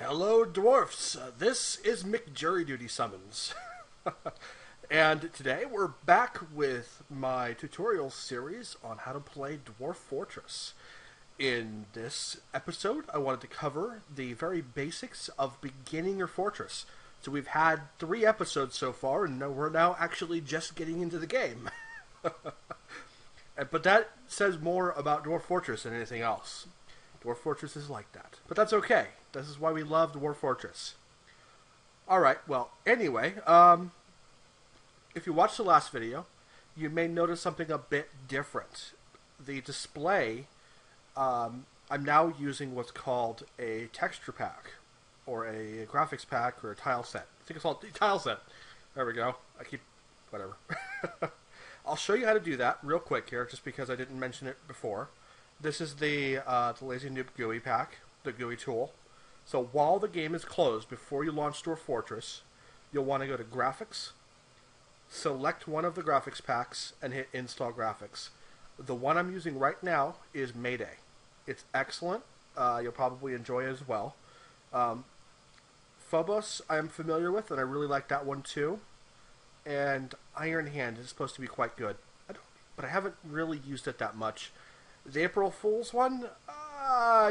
Hello, dwarfs. This is McJury Summons. And today we're back with my tutorial series on how to play Dwarf Fortress. In this episode, I wanted to cover the very basics of beginning your fortress. So we've had 3 episodes so far, and we're now actually just getting into the game. But that says more about Dwarf Fortress than anything else. Dwarf Fortress is like that. But that's okay. This is why we love Dwarf Fortress. Alright, well, anyway, if you watched the last video, you may notice something a bit different. The display, I'm now using what's called a texture pack, or a graphics pack, or a tile set. I think it's called a tile set. There we go. Whatever. I'll show you how to do that real quick here, just because I didn't mention it before. This is the Lazy Noob GUI pack, the GUI tool. So while the game is closed, before you launch Dwarf Fortress, you'll want to go to Graphics, select one of the graphics packs, and hit Install Graphics. The one I'm using right now is Mayday. It's excellent. You'll probably enjoy it as well. Phobos I'm familiar with, and I really like that one too. And Iron Hand is supposed to be quite good. But I haven't really used it that much. The April Fool's one,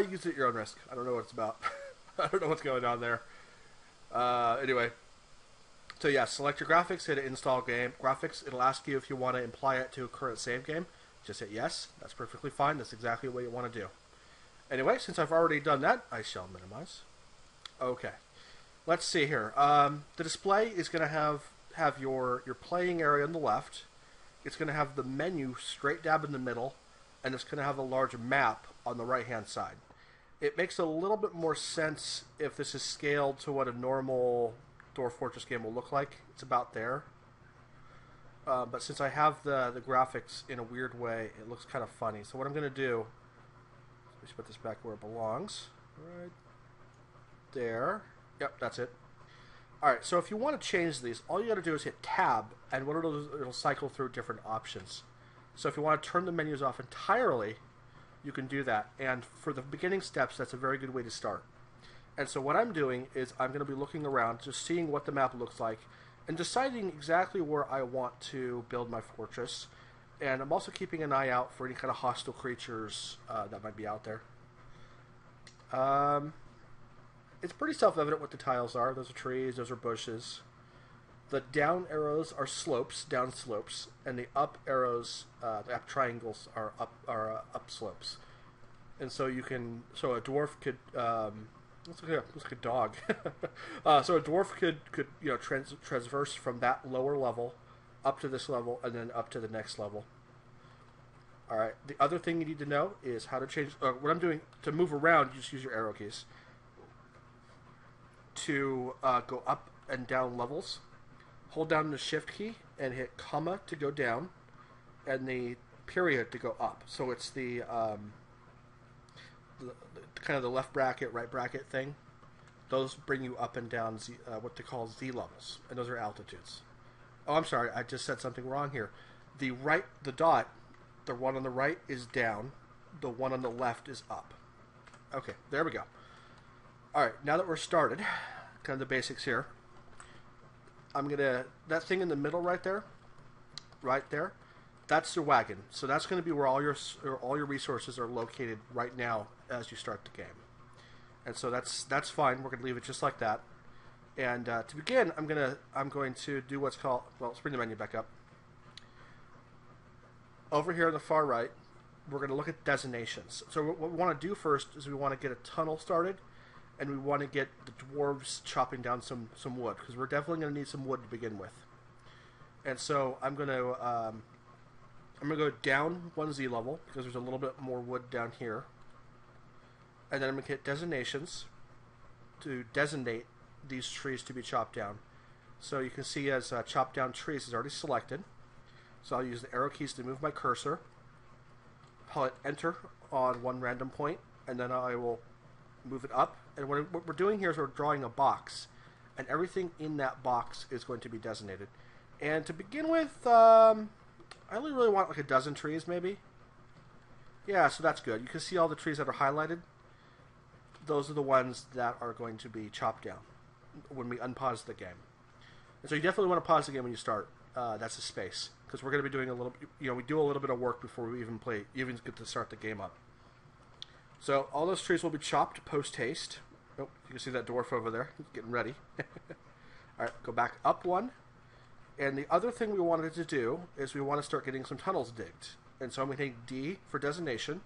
use it at your own risk. I don't know what it's about. I don't know what's going on there. Anyway. So yeah, select your graphics, hit Install Game Graphics. It'll ask you if you want to imply it to a current save game. Just hit yes. That's perfectly fine. That's exactly what you want to do. Anyway, since I've already done that, I shall minimize. Okay. Let's see here. The display is going to have your playing area on the left. It's going to have the menu straight dab in the middle. And it's going to have a large map on the right-hand side. It makes a little bit more sense if this is scaled to what a normal Dwarf Fortress game will look like. It's about there. But since I have the graphics in a weird way, it looks kind of funny. So what I'm going to do, let's put this back where it belongs. Right there. Yep, that's it. Alright, so if you want to change these, all you got to do is hit Tab, and what it'll cycle through different options. So if you want to turn the menus off entirely, you can do that. And for the beginning steps, that's a very good way to start. And so what I'm doing is I'm going to be looking around, just seeing what the map looks like, and deciding exactly where I want to build my fortress. And I'm also keeping an eye out for any kind of hostile creatures that might be out there. It's pretty self-evident what the tiles are. Those are trees, those are bushes. The down arrows are slopes, down slopes, and the up arrows, the up triangles are up slopes. And so you can, so a dwarf could, looks like a dog. So a dwarf could transverse from that lower level up to this level, and then up to the next level. All right. The other thing you need to know is how to change. What I'm doing to move around, you just use your arrow keys to go up and down levels. Hold down the Shift key and hit comma to go down, and the period to go up. So it's the kind of the left bracket, right bracket thing. Those bring you up and down what they call Z levels, and those are altitudes. Oh, I'm sorry, I just said something wrong here. The dot, the one on the right is down. The one on the left is up. Okay, there we go. All right, now that we're started, kind of the basics here. That thing in the middle right there, that's the wagon. So that's going to be where all your resources are located right now as you start the game. And so that's fine. We're going to leave it just like that. And to begin, I'm going to do what's called, well, let's bring the menu back up. Over here on the far right, we're going to look at designations. So what we want to do first is we want to get a tunnel started. And we want to get the dwarves chopping down some wood, because we're definitely going to need some wood to begin with. And so I'm going to go down 1 Z level, because there's a little bit more wood down here. And then I'm going to hit designations to designate these trees to be chopped down. So you can see as chop down trees is already selected. So I'll use the arrow keys to move my cursor. I'll hit enter on one random point, and then I will move it up. And what we're doing here is we're drawing a box, and everything in that box is going to be designated. And to begin with, I only really want like a dozen trees, maybe. Yeah, so that's good. You can see all the trees that are highlighted. those are the ones that are going to be chopped down when we unpause the game. And so you definitely want to pause the game when you start. That's a space, because we're going to be doing a little. We do a little bit of work before we even get to start the game up. So all those trees will be chopped post haste. Oh, you can see that dwarf over there. He's getting ready. All right, go back up one. And the other thing we wanted to do is we want to start getting some tunnels digged. And so I'm going to take D for designation.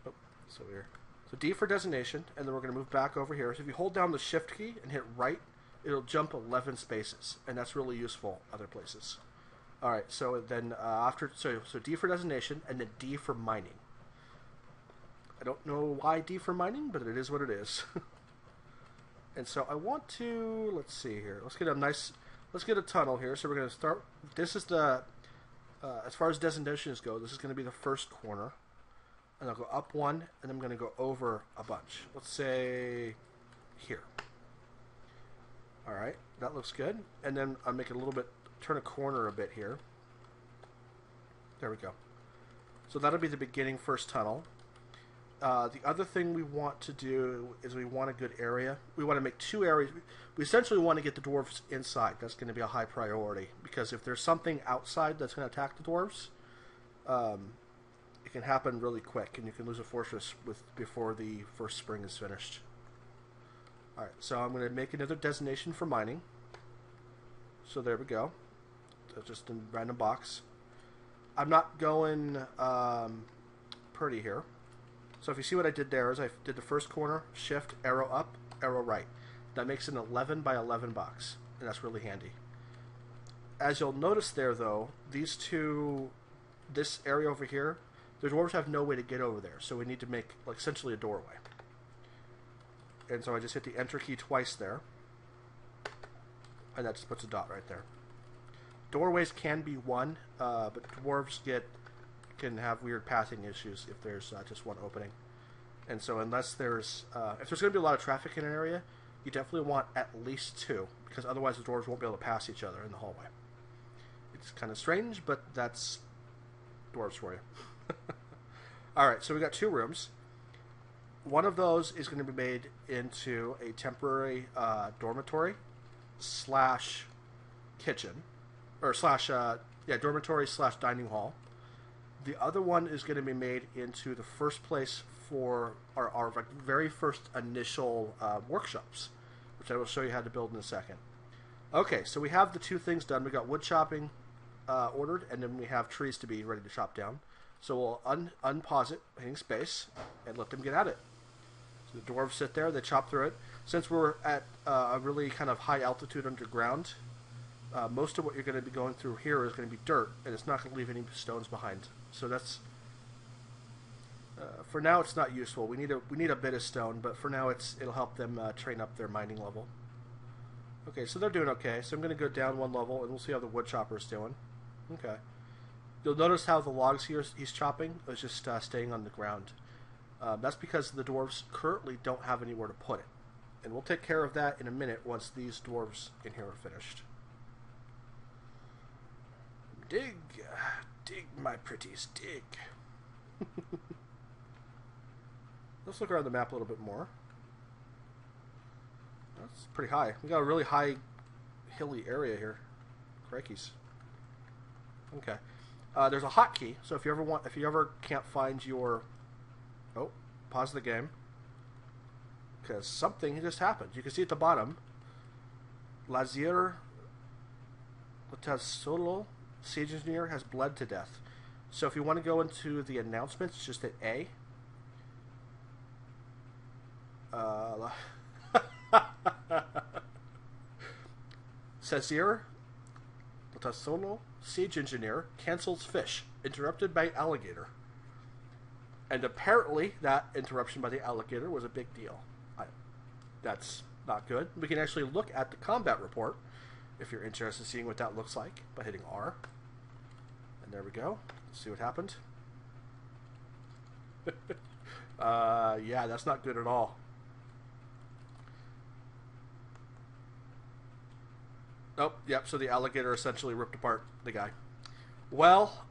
Oh, so weird. So D for designation, and then we're going to move back over here. So if you hold down the Shift key and hit right, it'll jump 11 spaces, and that's really useful other places. All right, so then so D for designation, and then D for mining. I don't know why D for mining, but it is what it is. And so I want to, let's see here. Let's get a tunnel here. So we're going to start, this is the, as far as designations go, this is going to be the first corner. And I'll go up one, and I'm going to go over a bunch. Let's say here. All right, that looks good. And then I'll make it a little bit, turn a corner a bit here. There we go. So that'll be the beginning first tunnel. The other thing we want to do is we want a good area. We want to make two areas. We essentially want to get the dwarves inside. That's going to be a high priority, because if there's something outside that's going to attack the dwarves, it can happen really quick, and you can lose a fortress before the first spring is finished. Alright, so I'm going to make another designation for mining. So there we go. That's just a random box. I'm not going pretty here. So if you see what I did there is I did the first corner, shift, arrow up, arrow right. That makes an 11 by 11 box, and that's really handy. As you'll notice there, though, this area over here, the dwarves have no way to get over there, so we need to make essentially a doorway. And so I just hit the enter key twice there, and that just puts a dot right there. Doorways can be one, but dwarves can have weird pathing issues if there's just one opening. And so unless there's if there's going to be a lot of traffic in an area, you definitely want at least two, because otherwise the dwarves won't be able to pass each other in the hallway. It's kind of strange, but that's dwarves for you. Alright, so we got two rooms. One of those is going to be made into a temporary dormitory slash kitchen, or slash dormitory slash dining hall. The other one is going to be made into the first place for our very first initial workshops, which I will show you how to build in a second. Okay, so we have the two things done. We got wood chopping ordered, and then we have trees to be ready to chop down. So we'll unpause it, hitting space, and let them get at it. So the dwarves sit there, they chop through it. Since we're at a really kind of high altitude underground, most of what you're going to be going through here is going to be dirt, and it's not going to leave any stones behind. So that's for now it's not useful. We need a bit of stone, but for now it'll help them train up their mining level. Okay, so they're doing okay. So I'm going to go down one level, and we'll see how the wood chopper's doing. Okay. You'll notice how the logs here he's chopping is just staying on the ground. That's because the dwarves currently don't have anywhere to put it. And we'll take care of that in a minute once these dwarves in here are finished. Dig, dig, my pretties, dig. Let's look around the map a little bit more. That's pretty high. We got a really high, hilly area here. Crikeys. Okay. There's a hotkey, so if you ever can't find your, pause the game, because something just happened. You can see at the bottom, Lazir Solo Siege Engineer has bled to death. So if you want to go into the announcements, just hit A. Sazir Solo Siege Engineer cancels fish, interrupted by alligator. And apparently that interruption by the alligator was a big deal. That's not good. We can actually look at the combat report if you're interested in seeing what that looks like by hitting R. And there we go. Let's see what happened. Yeah, that's not good at all. Oh, yep, so the alligator essentially ripped apart the guy. Well,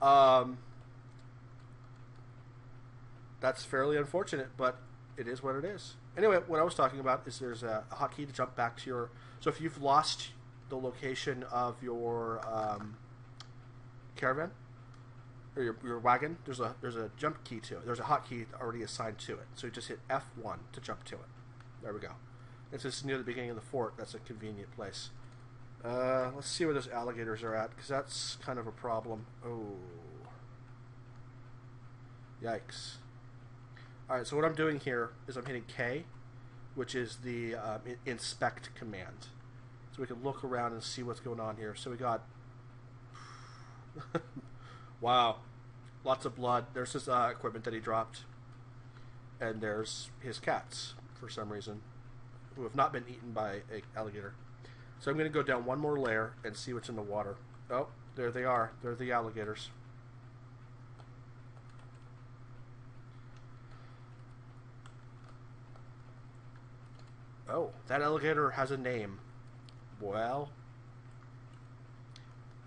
that's fairly unfortunate, but It is what it is. Anyway, what I was talking about is there's a hotkey to jump back to your. So if you've lost the location of your caravan or your wagon, there's a jump key to it. There's a hotkey already assigned to it. So you just hit F1 to jump to it. There we go. It's just near the beginning of the fort. That's a convenient place. Let's see where those alligators are at, because that's kind of a problem. Oh. Yikes. Alright, so what I'm doing here is I'm hitting K, which is the inspect command. So we can look around and see what's going on here. So we got... wow. Lots of blood. There's his equipment that he dropped. And there's his cats, for some reason, who have not been eaten by an alligator. So I'm going to go down one more layer and see what's in the water. Oh, there they are. They're the alligators. Oh, that alligator has a name. Well,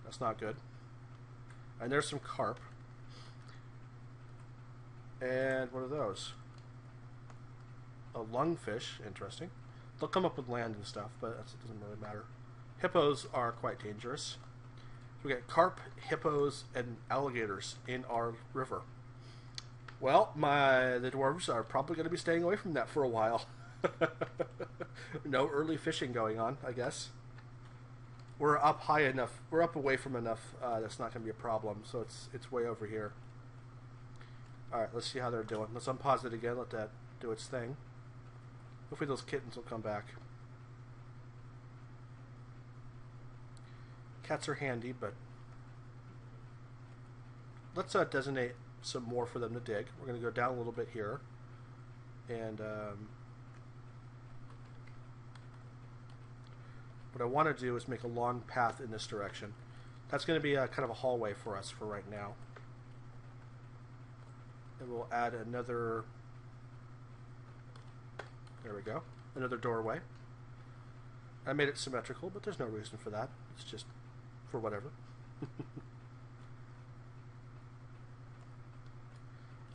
that's not good. And there's some carp. And what are those? A lungfish. Interesting. They'll come up with land and stuff, but it doesn't really matter. Hippos are quite dangerous. We got carp, hippos, and alligators in our river. Well, the dwarves are probably going to be staying away from that for a while. No early fishing going on, I guess. We're up high enough. We're up away from enough. That's not going to be a problem. So it's way over here. All right, let's see how they're doing. Let's unpause it again. Let that do its thing. Hopefully those kittens will come back. Cats are handy, but let's designate some more for them to dig. We're going to go down a little bit here, and what I want to do is make a long path in this direction. That's going to be kind of a hallway for us for right now. And we'll add another, there we go, another doorway. I made it symmetrical, but there's no reason for that. It's just for whatever.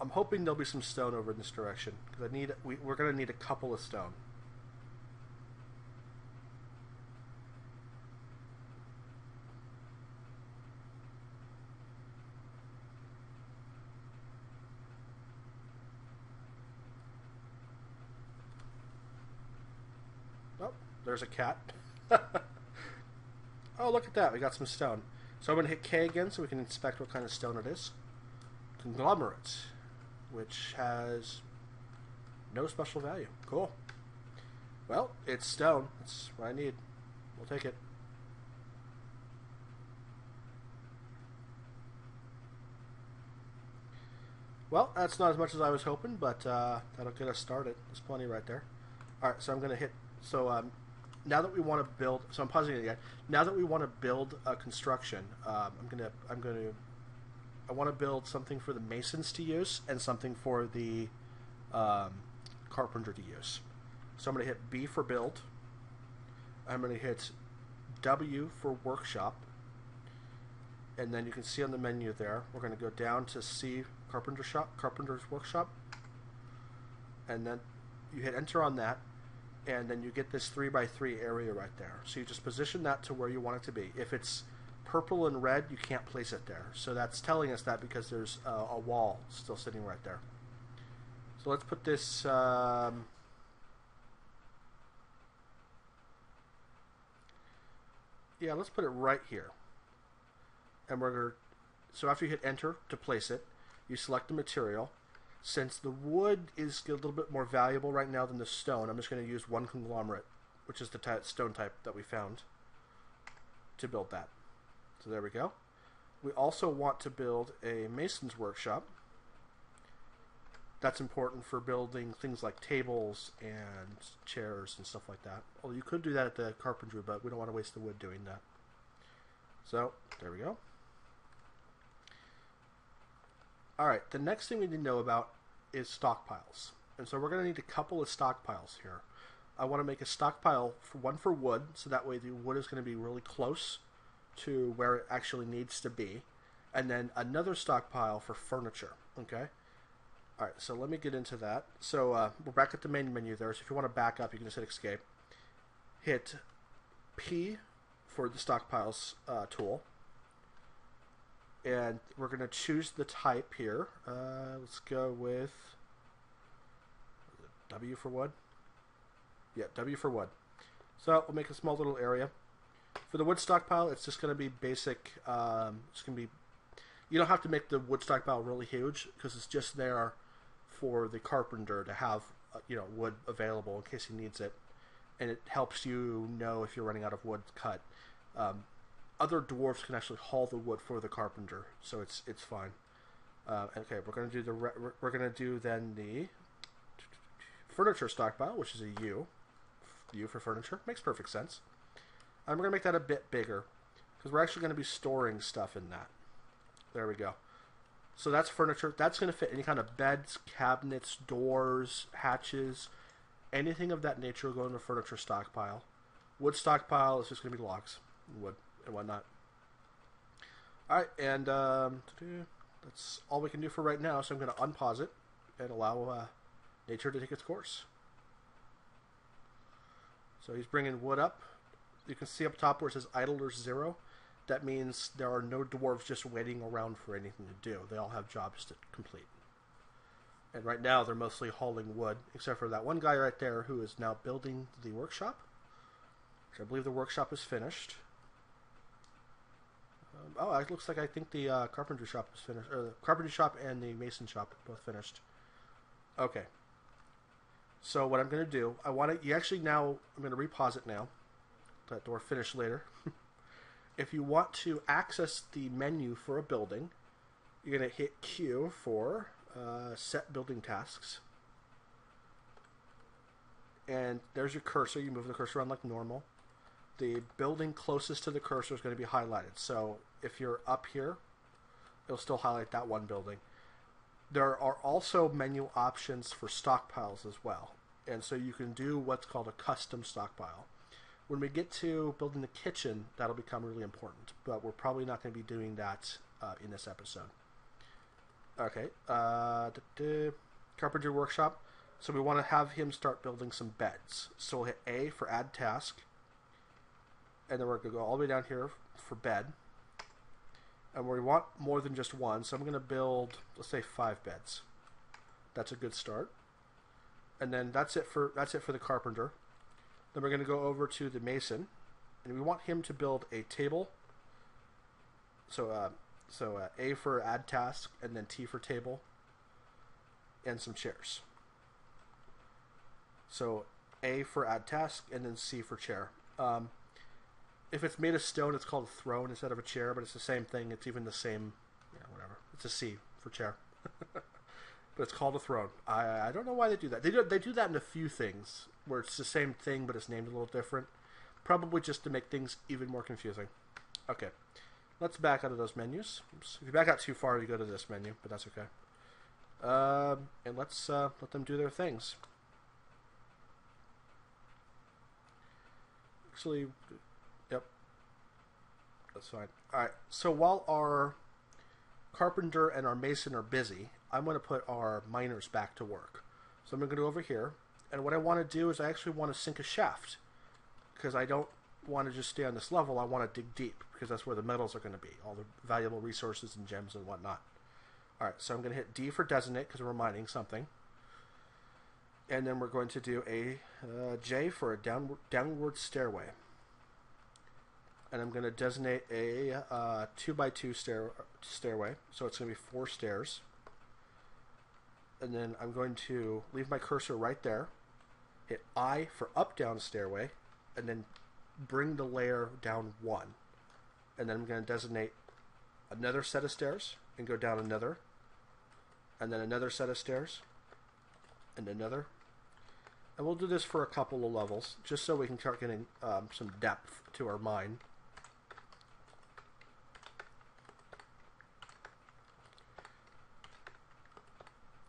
I'm hoping there'll be some stone over in this direction, because we're going to need a couple of stone. Oh, there's a cat. Oh, look at that. We got some stone. So I'm going to hit K again so we can inspect what kind of stone it is. Conglomerate, which has no special value. Cool. Well, it's stone. That's what I need. We'll take it. Well, that's not as much as I was hoping, but that'll get us started. There's plenty right there. All right, so I'm going to hit... So now that we want to build... So I'm pausing it again. Now that we want to build a construction, I want to build something for the masons to use and something for the carpenter to use. So I'm going to hit B for build. I'm going to hit W for workshop. And then you can see on the menu there, we're going to go down to C, carpenter's workshop. And then you hit enter on that. And then you get this 3x3 area right there. So you just position that to where you want it to be. If it's purple and red, you can't place it there. So that's telling us that because there's a wall still sitting right there. So let's put this... yeah, let's put it right here. And we're going to... So after you hit enter to place it, you select the material. Since the wood is a little bit more valuable right now than the stone, I'm just going to use one conglomerate, which is the stone type that we found, to build that. So there we go. We also want to build a mason's workshop. That's important for building things like tables and chairs and stuff like that. Although you could do that at the carpentry, but we don't want to waste the wood doing that. So there we go. Alright, the next thing we need to know about is stockpiles. And so we're going to need a couple of stockpiles here. I want to make a stockpile, one for wood, so that way the wood is going to be really close to where it actually needs to be. And then another stockpile for furniture, okay? All right, so let me get into that. So we're back at the main menu there. So if you want to back up, you can just hit escape. Hit P for the stockpiles tool. And we're going to choose the type here. Let's go with W for wood. Yeah, W for wood. So we'll make a small little area. For the wood stockpile, it's just going to be basic. It's going to be. You don't have to make the wood stockpile really huge because it's just there for the carpenter to have wood available in case he needs it, and it helps you know if you're running out of wood cut. Other dwarves can actually haul the wood for the carpenter, so it's fine. Okay, we're gonna do then the furniture stockpile, which is a U. U for furniture makes perfect sense. And we're gonna make that a bit bigger because we're actually gonna be storing stuff in that. There we go. So that's furniture. That's going to fit any kind of beds, cabinets, doors, hatches, anything of that nature will go in the furniture stockpile. Wood stockpile is just going to be logs, wood, and whatnot. Alright, and that's all we can do for right now, so I'm going to unpause it and allow nature to take its course. So he's bringing wood up. You can see up top where it says idlers 0. That means there are no dwarves just waiting around for anything to do. They all have jobs to complete. And right now they're mostly hauling wood, except for that one guy right there who is now building the workshop. Which I believe the workshop is finished. It looks like I think the carpentry shop is finished. Or the carpentry shop and the mason shop are both finished. Okay. So what I'm going to do, I'm going to repause it now. Let that door finish later. If you want to access the menu for a building, you're going to hit Q for set building tasks. And there's your cursor. You move the cursor around like normal. The building closest to the cursor is going to be highlighted. So if you're up here, it'll still highlight that one building. There are also menu options for stockpiles as well. And so you can do what's called a custom stockpile. When we get to building the kitchen, that'll become really important, but we're probably not going to be doing that in this episode. Okay, carpentry workshop. So we want to have him start building some beds. So we'll hit A for add task, and then we're going to go all the way down here for bed. And we want more than just one, so I'm going to build, let's say, 5 beds. That's a good start. And then that's it for the carpenter. Then we're going to go over to the mason, and we want him to build a table. So A for add task, and then T for table, and some chairs. So A for add task, and then C for chair. If it's made of stone, it's called a throne instead of a chair, but it's the same thing. It's even the same, whatever. It's a C for chair. But it's called a throne. I don't know why they do that. They do that in a few things, where it's the same thing, but it's named a little different. Probably just to make things even more confusing. Okay. Let's back out of those menus. Oops. If you back out too far, you go to this menu, but that's okay. And let's let them do their things. Actually, yep. That's fine. Alright, so while our carpenter and our mason are busy, I'm going to put our miners back to work. So I'm going to go over here, and what I want to do is I actually want to sink a shaft, because I don't want to just stay on this level. I want to dig deep, because that's where the metals are going to be, all the valuable resources and gems and whatnot. Alright, so I'm going to hit D for designate, because we're mining something. And then we're going to do a J for a downward stairway. And I'm going to designate a 2x2 stairway, so it's going to be 4 stairs. And then I'm going to leave my cursor right there, hit I for up-down stairway, and then bring the layer down 1. And then I'm going to designate another set of stairs, and go down another, and then another set of stairs, and another. And we'll do this for a couple of levels, just so we can start getting some depth to our mine.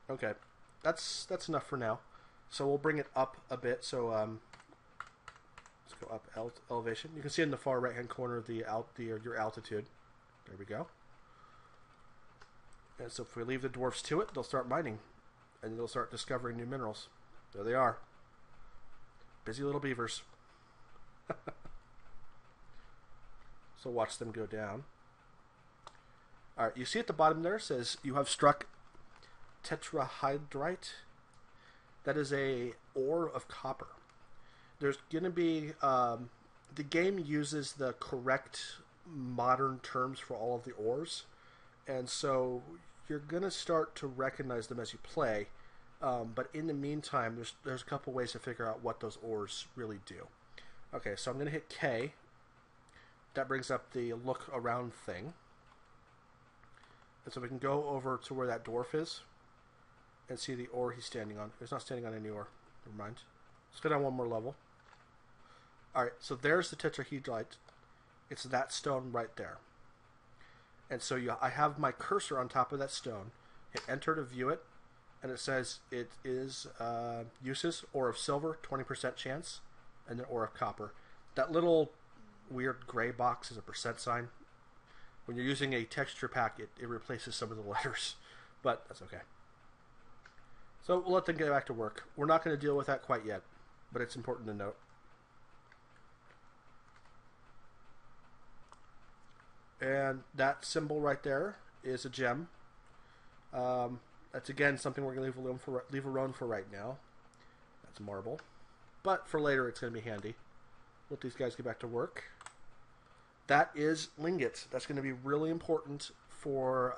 Okay, that's enough for now. So we'll bring it up a bit. So let's go up elevation. You can see in the far right hand corner your altitude. There we go. And so if we leave the dwarfs to it, they'll start mining. and they'll start discovering new minerals. There they are. Busy little beavers. So watch them go down. Alright, you see at the bottom there, it says you have struck tetrahydrite. That is a ore of copper. There's going to be... the game uses the correct modern terms for all of the ores. And so you're going to start to recognize them as you play. But in the meantime, there's a couple ways to figure out what those ores really do. Okay, so I'm going to hit K. That brings up the look around thing. And so we can go over to where that dwarf is and see the ore he's standing on. He's not standing on any ore. Never mind. Let's go down one more level. Alright, so there's the tetrahedrite. It's that stone right there. And so I have my cursor on top of that stone. Hit enter to view it. And it says it is uses ore of silver, 20% chance, and then ore of copper. That little weird gray box is a percent sign. When you're using a texture pack, it replaces some of the letters, but that's okay. So we'll let them get back to work. We're not going to deal with that quite yet, but it's important to note. And that symbol right there is a gem. That's again something we're going to leave alone for right now. That's marble. But for later it's going to be handy. Let these guys get back to work. That is lingots. That's going to be really important for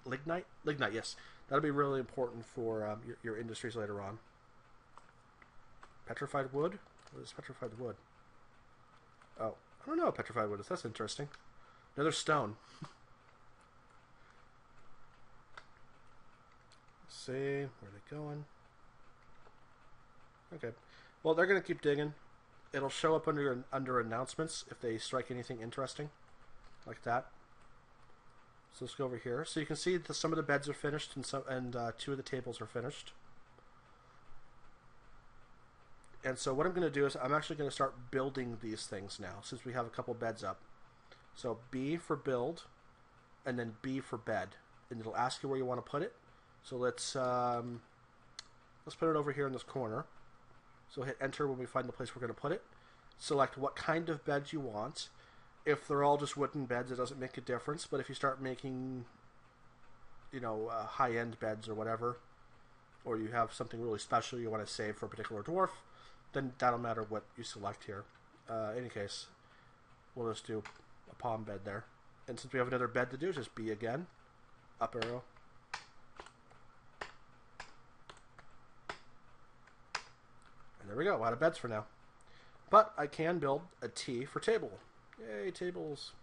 lignite? Lignite, yes. That'll be really important for your industries later on. Petrified wood? What is petrified wood? Oh, I don't know what petrified wood is. That's interesting. Another stone. Let's see. Where are they going? Okay. Well, they're going to keep digging. It'll show up under announcements if they strike anything interesting, like that. So let's go over here. So you can see that some of the beds are finished, and two of the tables are finished. And so what I'm going to do is I'm actually going to start building these things now, since we have a couple beds up. So B for build, and then B for bed, and it'll ask you where you want to put it. So let's put it over here in this corner. So hit enter when we find the place we're going to put it. Select what kind of beds you want. If they're all just wooden beds, it doesn't make a difference. But if you start making, high-end beds or whatever, or you have something really special you want to save for a particular dwarf, then that'll matter what you select here. In any case, we'll just do a palm bed there. And since we have another bed to do, just B again. Up arrow. There we go, out of beds for now. But I can build a T for table. Yay, tables.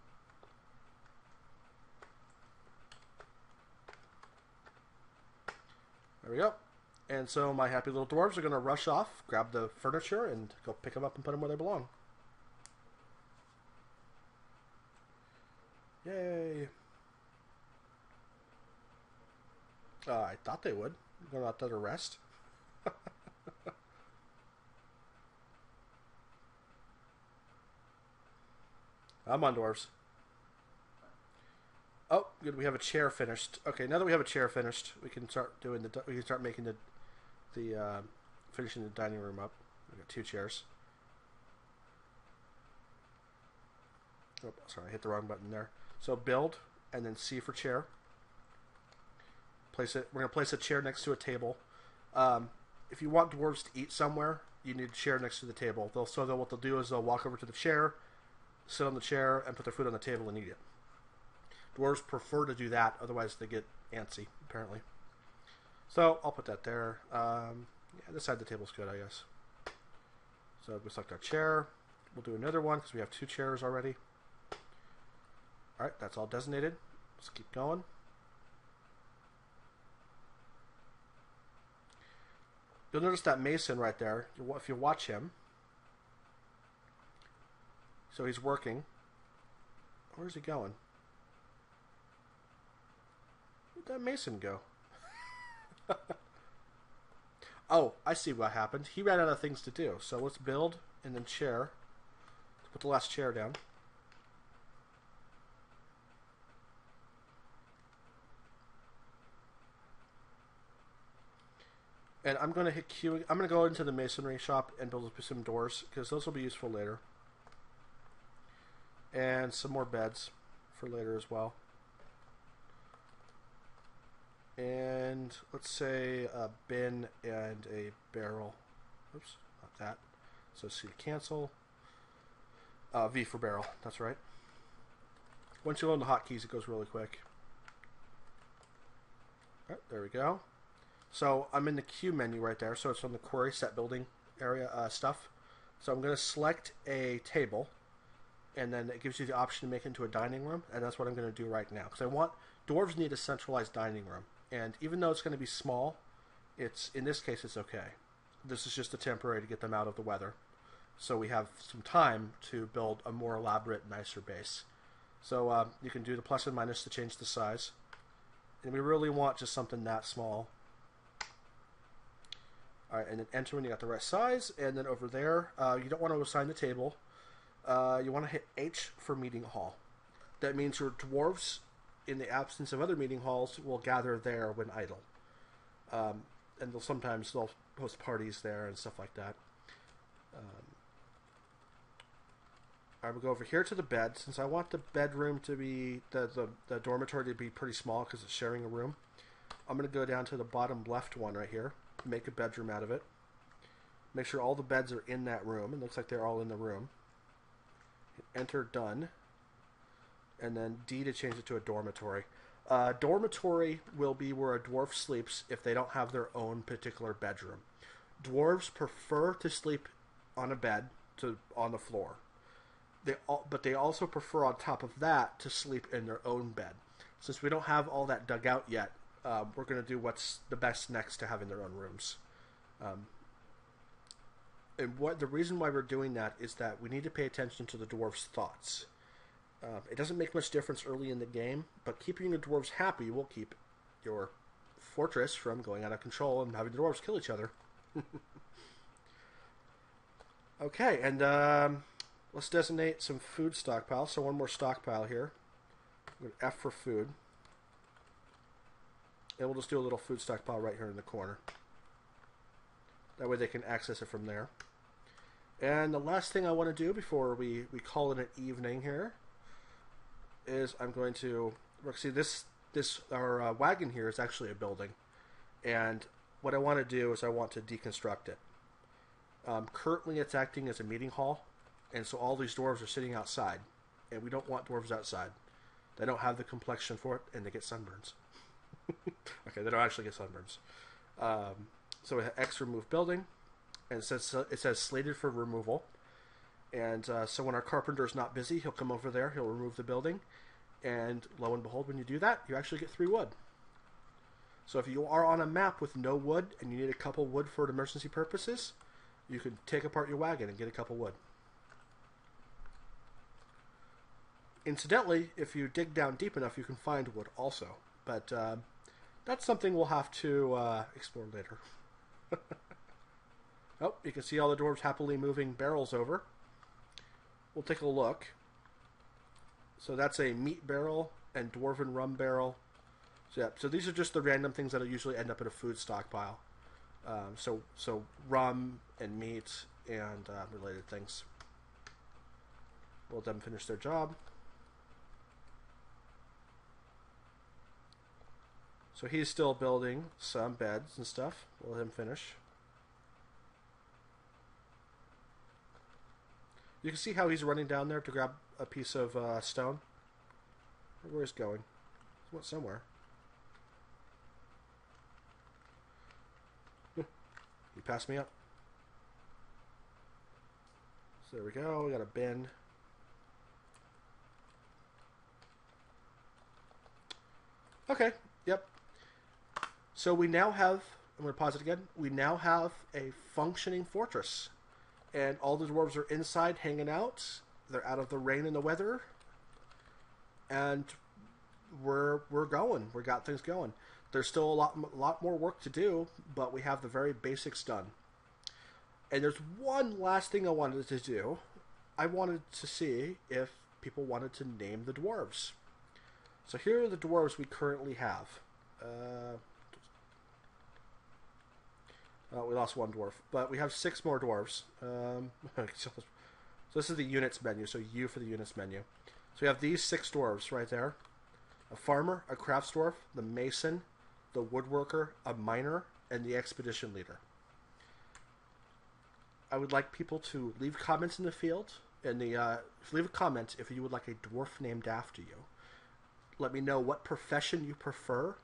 There we go. And so my happy little dwarves are going to rush off, grab the furniture, and go pick them up and put them where they belong. Yay. I thought they would. Going out to rest. I'm on dwarves. Oh, good. We have a chair finished. Okay, now that we have a chair finished, we can start doing we can start making finishing the dining room up. We got 2 chairs. Oh, sorry, I hit the wrong button there. So build, and then C for chair. Place it. We're gonna place a chair next to a table. If you want dwarves to eat somewhere, you need a chair next to the table. What they'll do is they'll walk over to the chair, sit on the chair, and put their food on the table and eat it. Dwarves prefer to do that, otherwise they get antsy, apparently. So, I'll put that there. Yeah, this side of the table's good, I guess. So, we select our chair. We'll do another one, because we have 2 chairs already. Alright, that's all designated. Let's keep going. You'll notice that mason right there, if you watch him. So he's working. Where's he going? Where'd that mason go? Oh, I see what happened. He ran out of things to do. So let's build and then chair. Let's put the last chair down. And I'm going to hit Q. I'm going to go into the masonry shop and build some doors, because those will be useful later. And some more beds for later as well. And let's say a bin and a barrel. Oops, not that. So C to cancel. V for barrel, that's right. Once you learn the hotkeys, it goes really quick. Alright, there we go. So I'm in the Q menu right there, so it's on the quarry set building area stuff. So I'm going to select a table, and then it gives you the option to make it into a dining room, and that's what I'm going to do right now. Because dwarves need a centralized dining room, and even though it's going to be small, in this case it's okay. This is just a temporary to get them out of the weather. So we have some time to build a more elaborate, nicer base. So you can do the plus and minus to change the size. And we really want just something that small. Alright, and then enter when you got the right size. And then over there, you don't want to assign the table. You want to hit H for meeting hall. That means your dwarves, in the absence of other meeting halls, will gather there when idle. And sometimes they'll host parties there and stuff like that. I will go over here to the bed, since I want the bedroom to be, the dormitory to be pretty small because it's sharing a room. I'm going to go down to the bottom left one right here, make a bedroom out of it. Make sure all the beds are in that room. It looks like they're all in the room. Hit enter, done. And then D to change it to a dormitory. Dormitory will be where a dwarf sleeps if they don't have their own particular bedroom. Dwarves prefer to sleep on a bed on the floor. But they also prefer on top of that to sleep in their own bed. Since we don't have all that dug out yet, we're going to do what's the best next to having their own rooms. And the reason why we're doing that is that we need to pay attention to the dwarves' thoughts. It doesn't make much difference early in the game, but keeping the dwarves happy will keep your fortress from going out of control and having the dwarves kill each other. Okay, and let's designate some food stockpiles. So one more stockpile here. I'm going to F for food. And we'll just do a little food stockpile right here in the corner. That way they can access it from there. And the last thing I want to do before we call it an evening here is I'm going to... See, our wagon here is actually a building. And what I want to do is I want to deconstruct it. Currently it's acting as a meeting hall. And so all these dwarves are sitting outside. And we don't want dwarves outside. They don't have the complexion for it, and they get sunburns. Okay, they don't actually get sunburns. So we have X remove building. And it says slated for removal. And so when our carpenter's not busy, he'll come over there, he'll remove the building. And lo and behold, when you do that, you actually get 3 wood. So if you are on a map with no wood, and you need a couple wood for emergency purposes, you can take apart your wagon and get a couple wood. Incidentally, if you dig down deep enough, you can find wood also. But that's something we'll have to explore later. Oh, you can see all the dwarves happily moving barrels over. We'll take a look. So that's a meat barrel and dwarven rum barrel. So yeah, so these are just the random things that will usually end up in a food stockpile. So rum and meat and related things. We'll let them finish their job. So he's still building some beds and stuff. We'll let him finish. You can see how he's running down there to grab a piece of stone. Where he's going. He went somewhere. He passed me up. So there we go. We got a bin. Okay. Yep. So we now have, I'm going to pause it again, we now have a functioning fortress. And all the dwarves are inside hanging out. They're out of the rain and the weather. And we're going. We got things going. There's still a lot more work to do, but we have the very basics done. And there's one last thing I wanted to do. I wanted to see if people wanted to name the dwarves. So here are the dwarves we currently have. We lost one dwarf, but we have 6 more dwarves. So this is the units menu, so U for the units menu. So we have these 6 dwarves right there. A farmer, a crafts dwarf, the mason, the woodworker, a miner, and the expedition leader. I would like people to leave comments in the field. Leave a comment if you would like a dwarf named after you. Let me know what profession you prefer,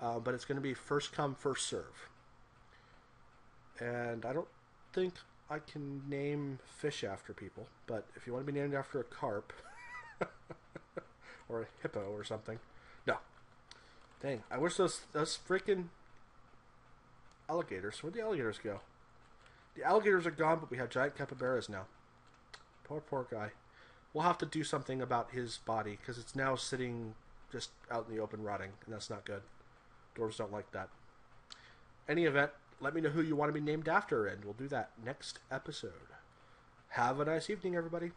but it's going to be first come, first serve. And I don't think I can name fish after people, but if you want to be named after a carp or a hippo or something, no. Dang, I wish those freaking alligators. Where'd the alligators go? The alligators are gone, but we have giant capybaras now. Poor guy. We'll have to do something about his body, because it's now sitting just out in the open rotting, and that's not good. Dwarves don't like that. Any event, let me know who you want to be named after, and we'll do that next episode. Have a nice evening, everybody.